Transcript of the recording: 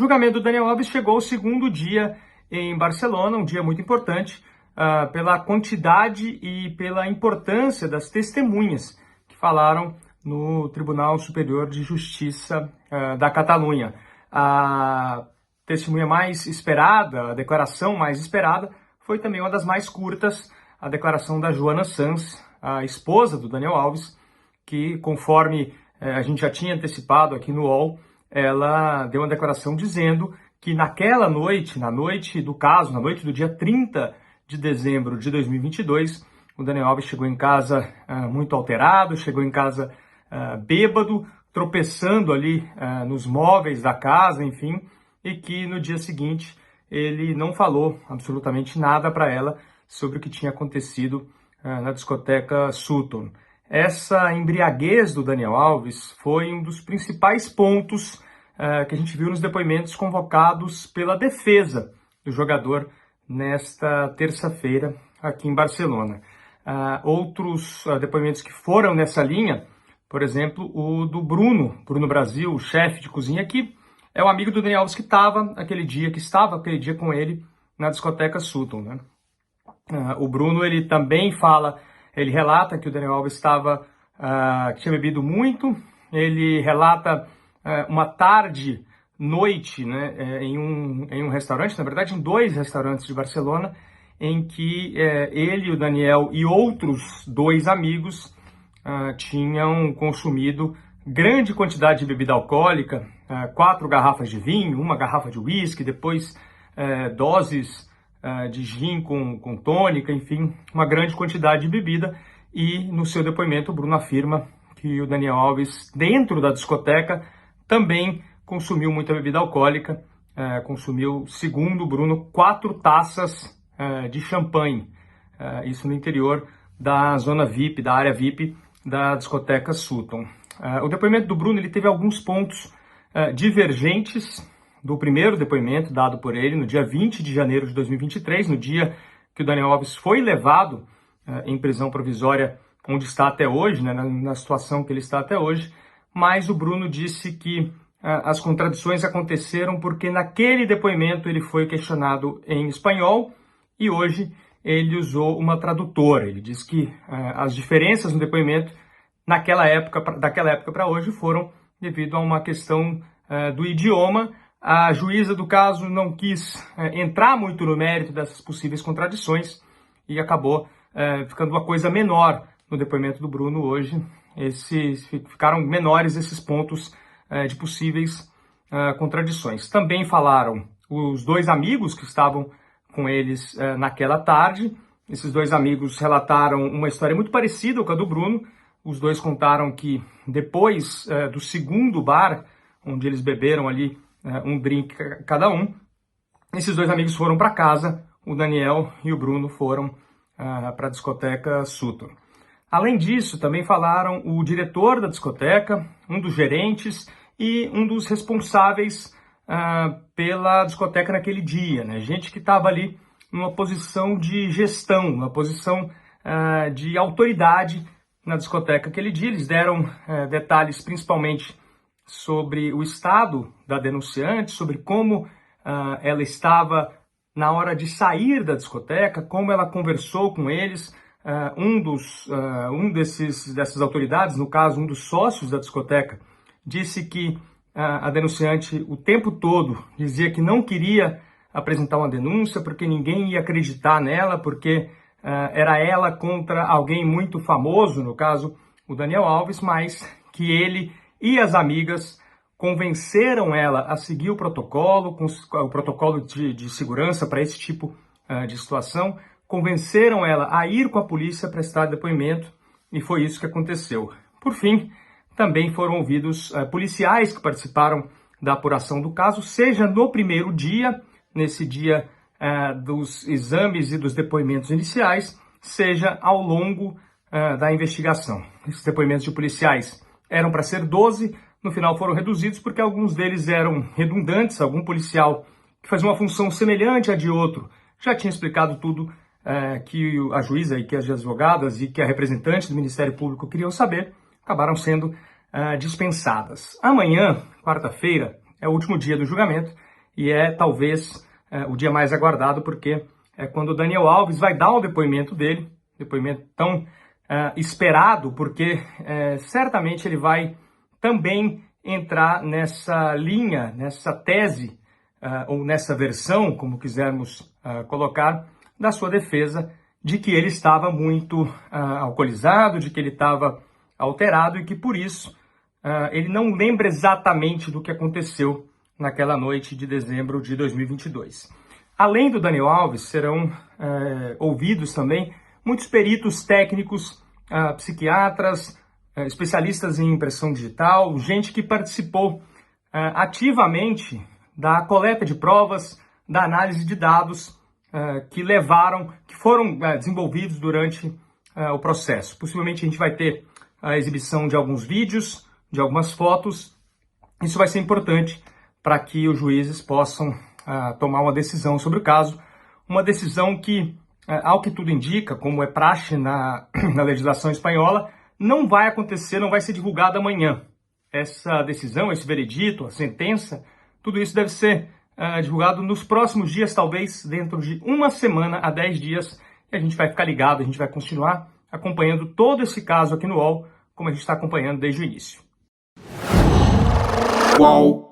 julgamento do Daniel Alves chegou ao segundo dia em Barcelona, um dia muito importante pela quantidade e pela importância das testemunhas que falaram no Tribunal Superior de Justiça da Catalunha. A testemunha mais esperada, a declaração mais esperada, foi também uma das mais curtas, a declaração da Joana Sanz, a esposa do Daniel Alves, que, conforme a gente já tinha antecipado aqui no UOL, ela deu uma declaração dizendo que naquela noite, na noite do caso, na noite do dia 30 de dezembro de 2022, o Daniel Alves chegou em casa muito alterado, chegou em casa bêbado, tropeçando ali nos móveis da casa, enfim, e que no dia seguinte ele não falou absolutamente nada para ela sobre o que tinha acontecido na discoteca Sutton. Essa embriaguez do Daniel Alves foi um dos principais pontos que a gente viu nos depoimentos convocados pela defesa do jogador nesta terça-feira aqui em Barcelona. Outros depoimentos que foram nessa linha, por exemplo, o do Bruno Brasil, o chefe de cozinha, que é o amigo do Daniel Alves que estava aquele dia com ele na discoteca Sutton, né? O Bruno, ele também ele relata que o Daniel Alves que tinha bebido muito, ele relata uma noite, né, em um restaurante, na verdade em 2 restaurantes de Barcelona, em que ele, o Daniel e outros 2 amigos tinham consumido grande quantidade de bebida alcoólica, 4 garrafas de vinho, 1 garrafa de uísque, depois doses de gin com tônica, enfim, uma grande quantidade de bebida. E no seu depoimento o Bruno afirma que o Daniel Alves, dentro da discoteca, também consumiu muita bebida alcoólica, consumiu, segundo o Bruno, 4 taças de champanhe, isso no interior da zona VIP, da área VIP da discoteca Sutton. O depoimento do Bruno, ele teve alguns pontos divergentes do primeiro depoimento dado por ele no dia 20 de janeiro de 2023, no dia que o Daniel Alves foi levado em prisão provisória, onde está até hoje, né, na situação que ele está até hoje. Mas o Bruno disse que as contradições aconteceram porque naquele depoimento ele foi questionado em espanhol e hoje ele usou uma tradutora. Ele diz que as diferenças no depoimento daquela época para hoje foram devido a uma questão do idioma. A juíza do caso não quis entrar muito no mérito dessas possíveis contradições e acabou ficando uma coisa menor no depoimento do Bruno hoje. Ficaram menores esses pontos de possíveis contradições. Também falaram os 2 amigos que estavam com eles naquela tarde. Esses 2 amigos relataram uma história muito parecida com a do Bruno. Os 2 contaram que depois do segundo bar, onde eles beberam ali um drink cada um, esses 2 amigos foram para casa, o Daniel e o Bruno foram para a discoteca Sutton. Além disso, também falaram o diretor da discoteca, um dos gerentes e um dos responsáveis pela discoteca naquele dia, né? Gente que estava ali numa posição de gestão, uma posição de autoridade na discoteca aquele dia. Eles deram detalhes principalmente sobre o estado da denunciante, sobre como ela estava na hora de sair da discoteca, como ela conversou com eles. Dessas autoridades, no caso um dos sócios da discoteca, disse que a denunciante o tempo todo dizia que não queria apresentar uma denúncia porque ninguém ia acreditar nela, porque era ela contra alguém muito famoso, no caso o Daniel Alves, mas que ele e as amigas convenceram ela a seguir o protocolo de segurança para esse tipo de situação, convenceram ela a ir com a polícia prestar depoimento, e foi isso que aconteceu. Por fim, também foram ouvidos policiais que participaram da apuração do caso, seja no primeiro dia, nesse dia dos exames e dos depoimentos iniciais, seja ao longo da investigação. Esses depoimentos de policiais eram para ser 12, no final foram reduzidos porque alguns deles eram redundantes. Algum policial que fazia uma função semelhante à de outro já tinha explicado tudo que a juíza e que as advogadas e que a representante do Ministério Público queriam saber, acabaram sendo dispensadas. Amanhã, quarta-feira, é o último dia do julgamento e é talvez o dia mais aguardado, porque é quando o Daniel Alves vai dar o depoimento dele, depoimento tão esperado, porque certamente ele vai também entrar nessa linha, nessa tese, ou nessa versão, como quisermos colocar, da sua defesa, de que ele estava muito alcoolizado, de que ele estava alterado e que, por isso, ele não lembra exatamente do que aconteceu naquela noite de dezembro de 2022. Além do Daniel Alves, serão ouvidos também muitos peritos técnicos, psiquiatras, especialistas em impressão digital, gente que participou ativamente da coleta de provas, da análise de dados que foram desenvolvidos durante o processo. Possivelmente a gente vai ter a exibição de alguns vídeos, de algumas fotos. Isso vai ser importante para que os juízes possam tomar uma decisão sobre o caso, uma decisão que, ao que tudo indica, como é praxe na legislação espanhola, não vai acontecer, não vai ser divulgada amanhã. Essa decisão, esse veredito, a sentença, tudo isso deve ser divulgado nos próximos dias, talvez dentro de 1 semana a 10 dias, e a gente vai ficar ligado, a gente vai continuar acompanhando todo esse caso aqui no UOL, como a gente está acompanhando desde o início. Uau!